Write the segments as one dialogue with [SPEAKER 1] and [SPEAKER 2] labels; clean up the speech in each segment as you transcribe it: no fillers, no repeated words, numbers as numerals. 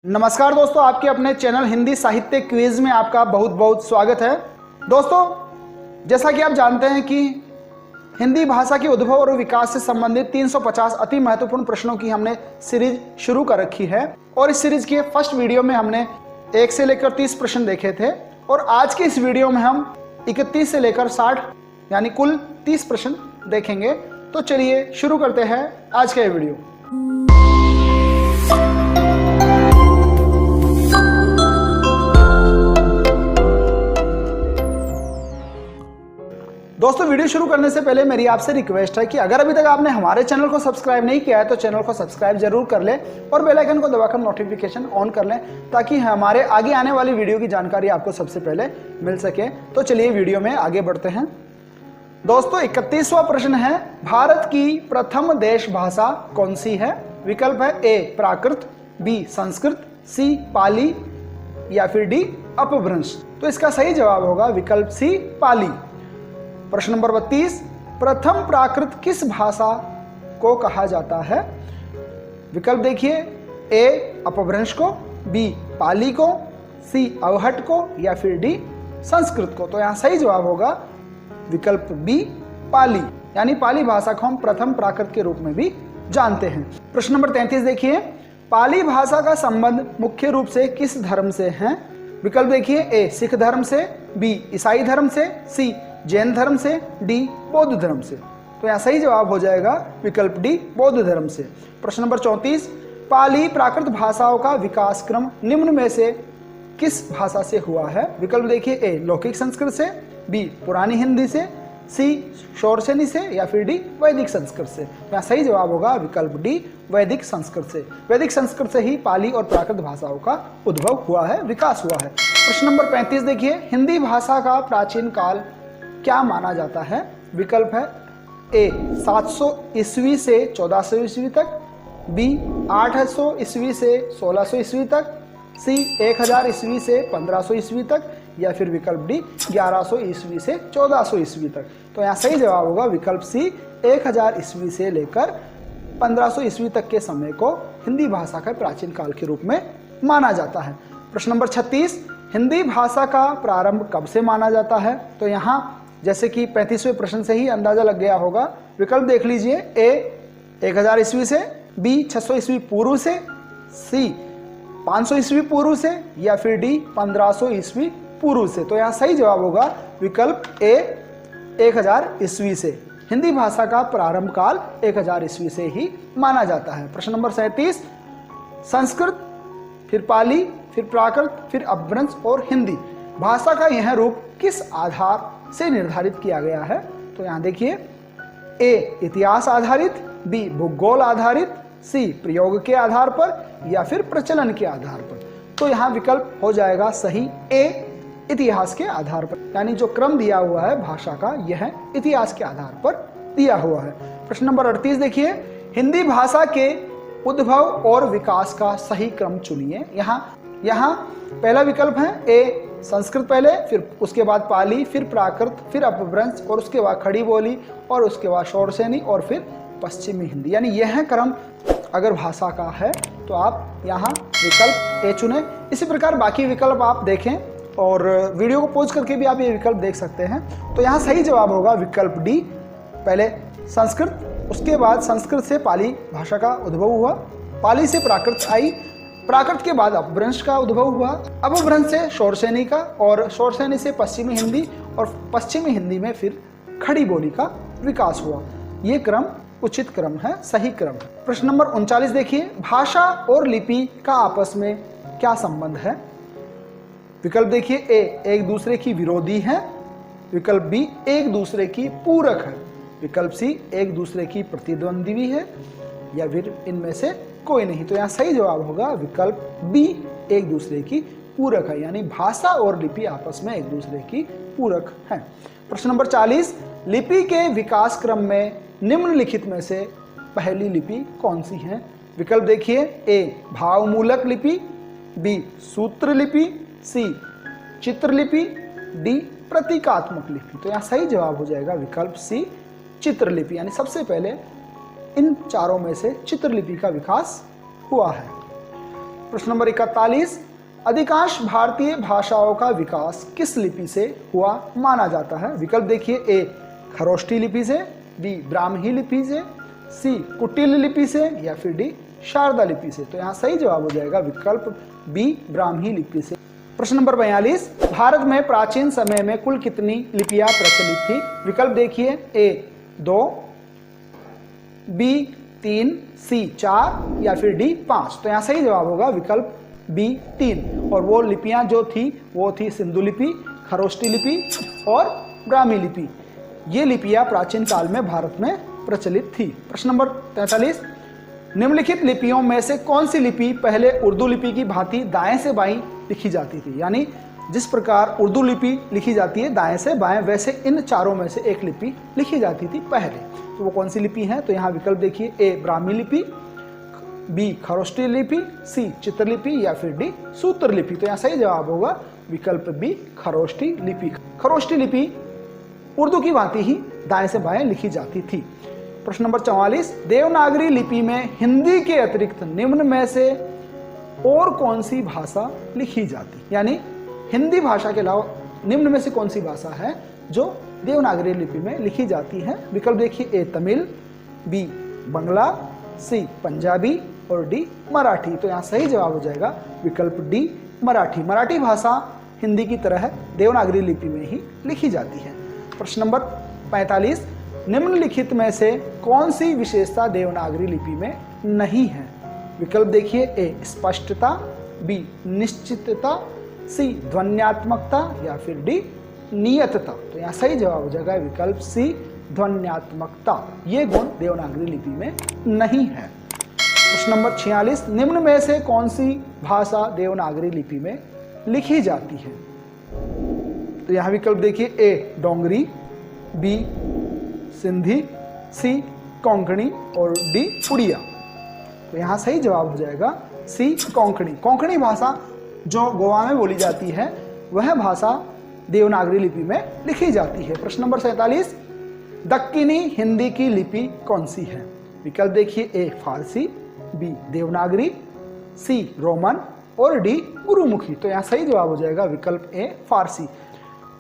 [SPEAKER 1] नमस्कार दोस्तों, आपके अपने चैनल हिंदी साहित्य क्विज में आपका बहुत बहुत स्वागत है। दोस्तों, जैसा कि आप जानते हैं कि हिंदी भाषा के उद्भव और विकास से संबंधित 350 अति महत्वपूर्ण प्रश्नों की हमने सीरीज शुरू कर रखी है और इस सीरीज के फर्स्ट वीडियो में हमने 1 से लेकर 30 प्रश्न देखे थे और आज के इस वीडियो में हम 31 से लेकर 60 यानी कुल 30 प्रश्न देखेंगे। तो चलिए शुरू करते हैं आज का ये वीडियो। दोस्तों, वीडियो शुरू करने से पहले मेरी आपसे रिक्वेस्ट है कि अगर अभी तक आपने हमारे चैनल को सब्सक्राइब नहीं किया है तो चैनल को सब्सक्राइब जरूर कर लें और बेल आइकन को दबाकर नोटिफिकेशन ऑन कर लें ताकि हमारे आगे आने वाली वीडियो की जानकारी आपको सबसे पहले मिल सके। तो चलिए वीडियो में आगे बढ़ते हैं। दोस्तों, 31वां प्रश्न है, भारत की प्रथम देश भाषा कौन सी है? विकल्प है ए प्राकृत, बी संस्कृत, सी पाली या फिर डी अपभ्रंश। तो इसका सही जवाब होगा विकल्प सी पाली। प्रश्न नंबर 32, प्रथम प्राकृत किस भाषा को कहा जाता है? विकल्प देखिए, ए अपभ्रंश को, बी पाली को, सी अवहट को या फिर डी संस्कृत को। तो यहां सही जवाब होगा विकल्प बी पाली, यानी पाली भाषा को हम प्रथम प्राकृत के रूप में भी जानते हैं। प्रश्न नंबर 33 देखिए, पाली भाषा का संबंध मुख्य रूप से किस धर्म से है? विकल्प देखिए, ए सिख धर्म से, बी ईसाई धर्म से, सी जैन धर्म से, डी बौद्ध धर्म से। तो यहाँ सही जवाब हो जाएगा विकल्प डी बौद्ध धर्म से। प्रश्न नंबर 34, पाली प्राकृत भाषाओं का विकास क्रम निम्न में से किस भाषा से हुआ है? विकल्प देखिए, ए लौकिक संस्कृत से, बी पुरानी हिंदी से, सी शौरसेनी से या फिर डी वैदिक संस्कृत से। यहाँ सही जवाब होगा विकल्प डी वैदिक संस्कृत से। वैदिक संस्कृत से ही पाली और प्राकृत भाषाओं का उद्भव हुआ है, विकास हुआ है। प्रश्न नंबर 35 देखिए, हिंदी भाषा का प्राचीन काल क्या माना जाता है? विकल्प है ए 700 ईस्वी से 1400 ईस्वी तक, बी 800 ईस्वी से 1600 ईस्वी तक, सी 1000 ईस्वी से 1500 ईस्वी तक या फिर विकल्प डी 1100 ईस्वी से 1400 ईस्वी तक। तो यहाँ सही जवाब होगा विकल्प सी 1000 ईस्वी से लेकर 1500 ईस्वी तक के समय को हिंदी भाषा का प्राचीन काल के रूप में माना जाता है। प्रश्न नंबर 36, हिंदी भाषा का प्रारंभ कब से माना जाता है? तो यहाँ जैसे कि 35वें प्रश्न से ही अंदाजा लग गया होगा। विकल्प देख लीजिए, ए 1000 ईस्वी से, बी 600 ईस्वी पूर्व से, सी 500 ईस्वी पूर्व से या फिर डी 1500 ईस्वी पूर्व से। तो यहाँ सही जवाब होगा विकल्प ए 1000 ईस्वी से। हिंदी भाषा का प्रारंभ काल 1000 ईस्वी से ही माना जाता है। प्रश्न नंबर 37, संस्कृत, फिर पाली, फिर प्राकृत, फिर अपभ्रंश और हिंदी भाषा का यह रूप किस आधार से निर्धारित किया गया है? तो यहां देखिए, ए इतिहास आधारित, बी भूगोल आधारित, सी प्रयोग के आधार पर या फिर प्रचलन के आधार पर। तो यहां विकल्प हो जाएगा सही ए इतिहास के आधार पर, यानी जो क्रम दिया हुआ है भाषा का यह इतिहास के आधार पर दिया हुआ है। प्रश्न नंबर 38 देखिए, हिंदी भाषा के उद्भव और विकास का सही क्रम चुनिए। यहाँ पहला विकल्प है ए संस्कृत पहले, फिर उसके बाद पाली, फिर प्राकृत, फिर अपभ्रंश और उसके बाद खड़ी बोली और उसके बाद शौरसेनी और फिर पश्चिमी हिंदी, यानी यह क्रम अगर भाषा का है तो आप यहाँ विकल्प ए चुने। इसी प्रकार बाकी विकल्प आप देखें और वीडियो को पॉज करके भी आप ये विकल्प देख सकते हैं। तो यहाँ सही जवाब होगा विकल्प डी, पहले संस्कृत, उसके बाद संस्कृत से पाली भाषा का उद्भव हुआ, पाली से प्राकृत आई, प्राकृत के बाद अपभ्रंश का उद्भव हुआ, अपभ्रंश से शौरसेनी का और शौरसेनी से पश्चिमी हिंदी और पश्चिमी हिंदी में फिर खड़ी बोली का विकास हुआ। ये क्रम उचित क्रम है, सही क्रम है। प्रश्न नंबर 39 देखिए, भाषा और लिपि का आपस में क्या संबंध है? विकल्प देखिए, ए एक दूसरे की विरोधी है, विकल्प बी एक दूसरे की पूरक है, विकल्प सी एक दूसरे की प्रतिद्वंदी भी है या फिर इनमें से कोई नहीं। तो यहाँ सही जवाब होगा विकल्प बी एक दूसरे की पूरक है, यानी भाषा और लिपि आपस में एक दूसरे की पूरक है। प्रश्न नंबर 40, लिपि के विकास क्रम में निम्नलिखित में से पहली लिपि कौन सी है? विकल्प देखिए, ए भावमूलक लिपि, बी सूत्र लिपि, सी चित्रलिपि, डी प्रतीकात्मक लिपि। तो यहाँ सही जवाब हो जाएगा विकल्प सी चित्रलिपि, यानी सबसे पहले इन चारों में से चित्रलिपि का विकास हुआ है। प्रश्न नंबर 41, अधिकांश भारतीय भाषाओं का विकास किस लिपि से हुआ माना जाता है? विकल्प देखिए, ए खरोष्ठी लिपि से, बी ब्राह्मी लिपि से, सी कुटिल लिपि से, या फिर डी शारदा लिपि से। तो यहाँ सही जवाब हो जाएगा विकल्प बी ब्राह्मी लिपि से। प्रश्न नंबर 42, भारत में प्राचीन समय में कुल कितनी लिपियां प्रचलित थी? विकल्प देखिए, ए 2, बी 3, सी 4, या फिर डी 5। तो यहाँ सही जवाब होगा विकल्प बी 3। और वो लिपियां जो थी वो थी सिंधु लिपि, खरोष्ठी लिपि और ब्राह्मी लिपि। ये लिपियां प्राचीन काल में भारत में प्रचलित थी। प्रश्न नंबर 43, निम्नलिखित लिपियों में से कौन सी लिपि पहले उर्दू लिपि की भांति दाएं से बाएं लिखी जाती थी? यानी जिस प्रकार उर्दू लिपि लिखी जाती है दाएं से बाएं, वैसे इन चारों में से एक लिपि लिखी जाती थी पहले। तो वो कौन सी लिपि है? तो यहाँ विकल्प देखिए, ए ब्राह्मी लिपि, बी खरोष्ठी लिपि, सी चित्रलिपि, या फिर डी सूत्र लिपि। तो यहाँ सही जवाब होगा विकल्प बी खरोष्ठी लिपि। खरोष्ठी लिपि उर्दू की भांति ही दाएं से बाएं लिखी जाती थी। प्रश्न नंबर 44, देवनागरी लिपि में हिंदी के अतिरिक्त निम्न में से और कौन सी भाषा लिखी जाती? यानी हिंदी भाषा के अलावा निम्न में से कौन सी भाषा है जो देवनागरी लिपि में लिखी जाती है? विकल्प देखिए, ए तमिल, बी बंगला, सी पंजाबी और डी मराठी। तो यहाँ सही जवाब हो जाएगा विकल्प डी मराठी। मराठी भाषा हिंदी की तरह देवनागरी लिपि में ही लिखी जाती है। प्रश्न नंबर 45, निम्नलिखित में से कौन सी विशेषता देवनागरी लिपि में नहीं है? विकल्प देखिए, ए स्पष्टता, बी निश्चितता, सी ध्वन्यात्मकता, या फिर डी नियतता। तो यहाँ सही जवाब हो जाएगा विकल्प सी ध्वन्यात्मकता। ये गुण देवनागरी लिपि में नहीं है। प्रश्न नंबर 46, निम्न में से कौन सी भाषा देवनागरी लिपि में लिखी जाती है? तो यहाँ विकल्प देखिए, ए डोंगरी, बी सिंधी, सी कोंकणी और डी उड़िया। तो यहाँ सही जवाब हो जाएगा सी कोंकणी। कोंकणी भाषा जो गोवा में बोली जाती है वह भाषा देवनागरी लिपि में लिखी जाती है। प्रश्न नंबर 47, दक्कनी हिंदी की लिपि कौन सी है? विकल्प देखिए, ए फारसी, बी देवनागरी, सी रोमन और डी गुरुमुखी। तो यहाँ सही जवाब हो जाएगा विकल्प ए फारसी।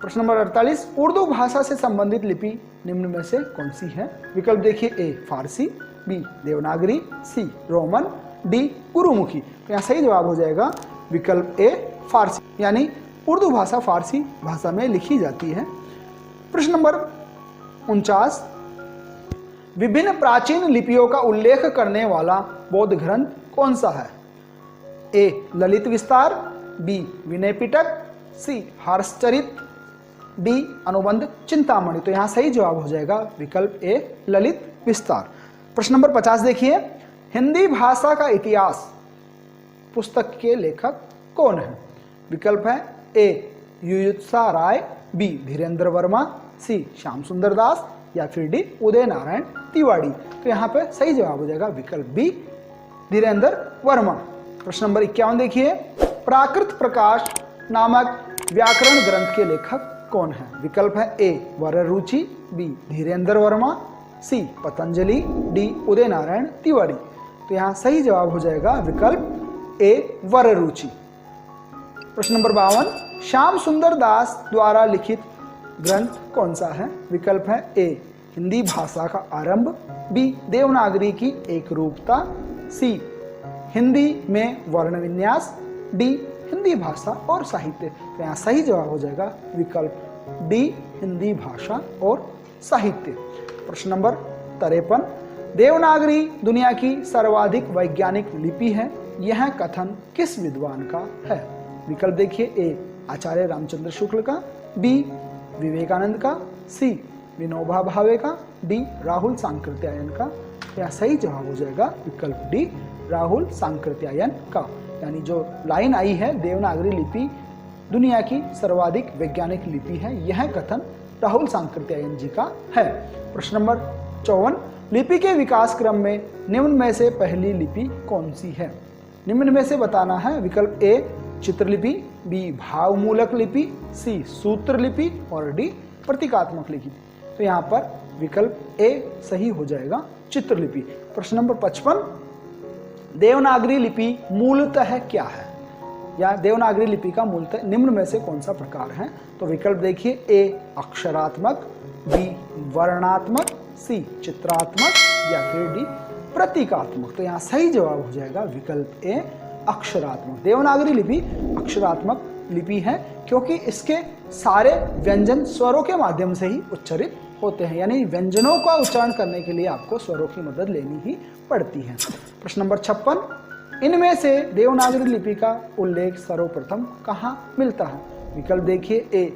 [SPEAKER 1] प्रश्न नंबर 48, उर्दू भाषा से संबंधित लिपि निम्न में से कौन सी है? विकल्प देखिए, ए फारसी, बी देवनागरी, सी रोमन, डी गुरुमुखी। तो यहाँ सही जवाब हो जाएगा विकल्प ए फारसी। यानी उर्दू भाषा फारसी भाषा में लिखी जाती है। प्रश्न नंबर 49, विभिन्न प्राचीन लिपियों का उल्लेख करने वाला बौद्ध ग्रंथ कौन सा है? ए ललित विस्तार, बी विनय पिटक, सी हर्षचरित, डी अनुबंध चिंतामणि। तो यहाँ सही जवाब हो जाएगा विकल्प ए ललित विस्तार। प्रश्न नंबर 50 देखिए, हिंदी भाषा का इतिहास पुस्तक के लेखक कौन है? विकल्प है, ए युयुत्सा राय, बी धीरेन्द्र वर्मा, सी श्याम सुंदर दास, या फिर डी उदय नारायण तिवारी। तो यहाँ पे सही जवाब हो जाएगा विकल्प बी धीरेन्द्र वर्मा। प्रश्न नंबर 51 देखिए, प्राकृत प्रकाश नामक व्याकरण ग्रंथ के लेखक कौन है? विकल्प है, ए वररुचि, बी धीरेन्द्र वर्मा, सी पतंजलि, डी उदय नारायण तिवारी। तो यहाँ सही जवाब हो जाएगा विकल्प ए वररुचि। प्रश्न नंबर 52, श्याम सुंदर दास द्वारा लिखित ग्रंथ कौन सा है? विकल्प है, ए हिंदी भाषा का आरंभ, बी देवनागरी की एक रूपता, सी हिंदी में वर्ण विन्यास, डी हिंदी भाषा और साहित्य। तो यहाँ सही जवाब हो जाएगा विकल्प डी हिंदी भाषा और साहित्य। प्रश्न नंबर 53, देवनागरी दुनिया की सर्वाधिक वैज्ञानिक लिपि है, यह कथन किस विद्वान का है? विकल्प देखिए, ए आचार्य रामचंद्र शुक्ल का, बी विवेकानंद का, सी विनोबा भावे का, डी राहुल सांकृत्यायन का। यह सही जवाब हो जाएगा विकल्प डी राहुल सांकृत्यायन का। यानी जो लाइन आई है देवनागरी लिपि दुनिया की सर्वाधिक वैज्ञानिक लिपि है, यह कथन राहुल सांकृत्यायन जी का है। प्रश्न नंबर 54, लिपि के विकास क्रम में निम्न में से पहली लिपि कौन सी है? निम्न में से बताना है। विकल्प ए चित्रलिपि, बी भावमूलक लिपि, सी सूत्र लिपि और डी प्रतीकात्मक लिपि। तो यहाँ पर विकल्प ए सही हो जाएगा चित्रलिपि। प्रश्न नंबर 55, देवनागरी लिपि मूलतः क्या है, या देवनागरी लिपि का मूलतः निम्न में से कौन सा प्रकार है? तो विकल्प देखिए, ए अक्षरात्मक, बी वर्णात्मक, सी चित्रात्मक या फिर डी प्रतीकात्मक। तो यहाँ सही जवाब हो जाएगा विकल्प ए अक्षरात्मक। देवनागरी लिपि अक्षरात्मक लिपि है क्योंकि इसके सारे व्यंजन स्वरों के माध्यम से ही उच्चारित होते हैं, यानी व्यंजनों का उच्चारण करने के लिए आपको स्वरों की मदद लेनी ही पड़ती है। प्रश्न नंबर 56, इनमें से देवनागरी लिपि का उल्लेख सर्वप्रथम कहाँ मिलता है? विकल्प देखिए, ए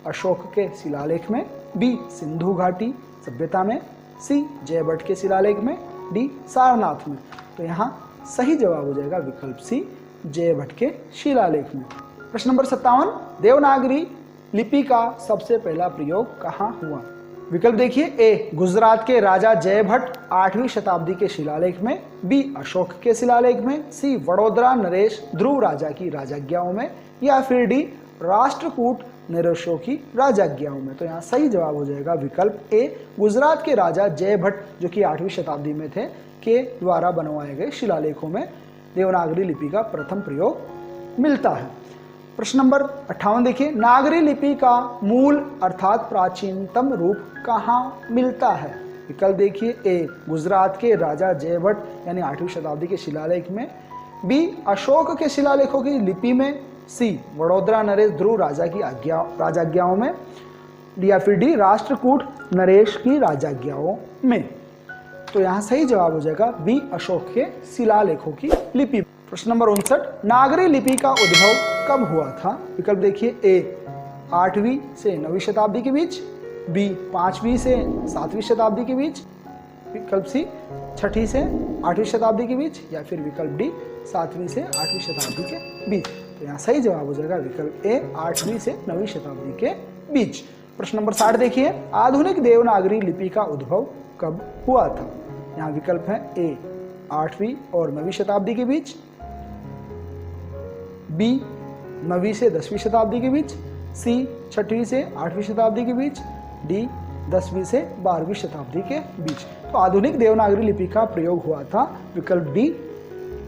[SPEAKER 1] अशोक के शिलालेख में, बी सिंधु घाटी सभ्यता में, सी जयभट्ट के शिलालेख में, डी सारनाथ में। तो यहाँ सही जवाब हो जाएगा विकल्प सी जयभट्ट के शिलालेख में। प्रश्न नंबर 57, देवनागरी लिपि का सबसे पहला प्रयोग कहाँ हुआ? विकल्प देखिए, ए गुजरात के राजा जयभट्ट 8वीं शताब्दी के शिलालेख में, बी अशोक के शिलालेख में, सी वडोदरा नरेश ध्रुव राजा की राजज्ञाओं में, या फिर डी राष्ट्रकूट नरेशों की राजज्ञाओं में। तो यहाँ सही जवाब हो जाएगा विकल्प ए गुजरात के राजा जयभट्ट जो कि 8वीं शताब्दी में थे के द्वारा बनवाए गए शिलालेखों में देवनागरी लिपि का प्रथम प्रयोग मिलता है। प्रश्न नंबर 58 देखिए, नागरी लिपि का मूल अर्थात प्राचीनतम रूप कहाँ मिलता है? विकल्प देखिए, ए गुजरात के राजा जयभट्ट यानी 8वीं शताब्दी के शिलालेख में, बी अशोक के शिलालेखों की लिपि में, सी वडोदरा नरेश ध्रुव राजा की राजज्ञाओं में, या फिर डी राष्ट्रकूट नरेश की राजज्ञाओं में। तो यहाँ सही जवाब हो जाएगा बी अशोक के शिलालेखों की लिपि। प्रश्न नंबर 59, नागरी लिपि का उद्भव कब हुआ था? विकल्प देखिए, ए 8वीं से 9वीं शताब्दी के बीच, बी 5वीं से 7वीं शताब्दी के बीच, विकल्प सी 6वीं से 8वीं शताब्दी के बीच, या फिर विकल्प डी 7वीं से 8वीं शताब्दी के बीच। तो यहाँ सही जवाब हो जाएगा विकल्प ए 8वीं से 9वीं शताब्दी के बीच। प्रश्न नंबर 60 देखिए, आधुनिक देवनागरी लिपि का उद्भव कब हुआ था? यहाँ विकल्प है, ए 8वीं और 9वीं शताब्दी के बीच, बी 9वीं से 10वीं शताब्दी के बीच, सी 6वीं से 8वीं शताब्दी के बीच, डी 10वीं से 12वीं शताब्दी के बीच। तो आधुनिक देवनागरी लिपि का प्रयोग हुआ था विकल्प डी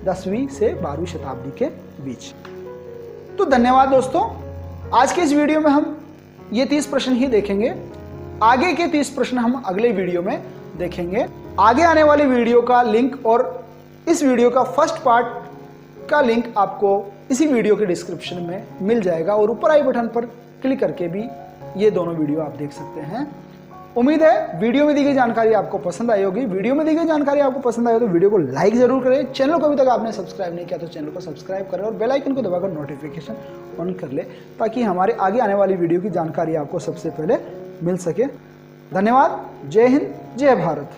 [SPEAKER 1] 10वीं से 12वीं शताब्दी के बीच। तो धन्यवाद दोस्तों, आज के इस वीडियो में हम ये 30 प्रश्न ही देखेंगे। आगे के 30 प्रश्न हम अगले वीडियो में देखेंगे। आगे आने वाली वीडियो का लिंक और इस वीडियो का फर्स्ट पार्ट का लिंक आपको इसी वीडियो के डिस्क्रिप्शन में मिल जाएगा और ऊपर आई बटन पर क्लिक करके भी ये दोनों वीडियो आप देख सकते हैं। उम्मीद है वीडियो में दी गई जानकारी आपको पसंद आई होगी। वीडियो में दी गई जानकारी आपको पसंद आई हो तो वीडियो को लाइक जरूर करें। चैनल को अभी तक आपने सब्सक्राइब नहीं किया तो चैनल को सब्सक्राइब करें और बेल आइकन को दबाकर नोटिफिकेशन ऑन कर ले ताकि हमारे आगे आने वाली वीडियो की जानकारी आपको सबसे पहले मिल सके। धन्यवाद। जय हिंद, जय भारत।